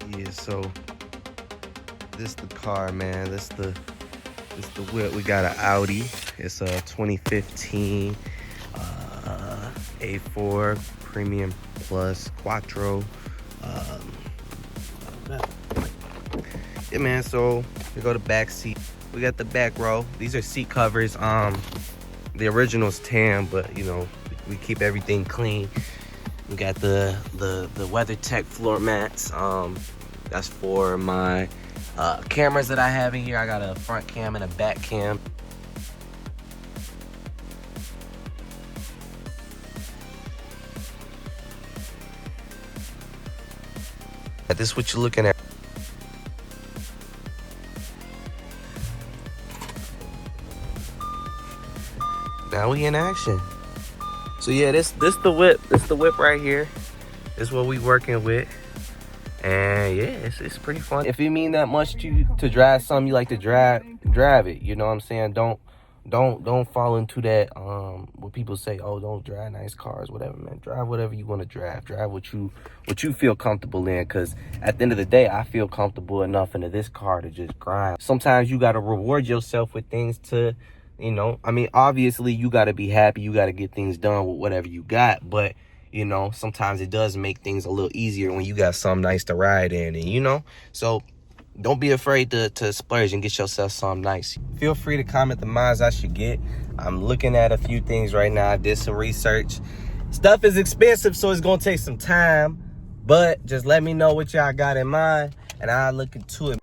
Yeah, so this the car, man. This the whip. We got an Audi. It's a 2015 A4 Premium Plus Quattro. Yeah, man. So we go to back seat. We got the back row. These are seat covers. The original's tan, but you know we keep everything clean. We got the WeatherTech floor mats. That's for my cameras that I have in here. I got a front cam and a back cam. This is what you're looking at. Now we in action. So yeah, this the whip. This the whip right here. This is what we working with. And yeah, it's pretty fun. If you mean that much to drive something you like to drive it. You know what I'm saying? Don't fall into that what people say, oh, don't drive nice cars, whatever, man. Drive whatever you want to drive. Drive what you feel comfortable in, because at the end of the day, I feel comfortable enough into this car to just grind. Sometimes you got to reward yourself with things to, you know, I mean, obviously you got to be happy, you got to get things done with whatever you got, but you know, sometimes it does make things a little easier when you got something nice to ride in, and you know, so don't be afraid to splurge and get yourself something nice. Feel free to comment the miles I should get. I'm looking at a few things right now. I did some research. Stuff is expensive, so it's gonna take some time, but just let me know what y'all got in mind and I'll look into it.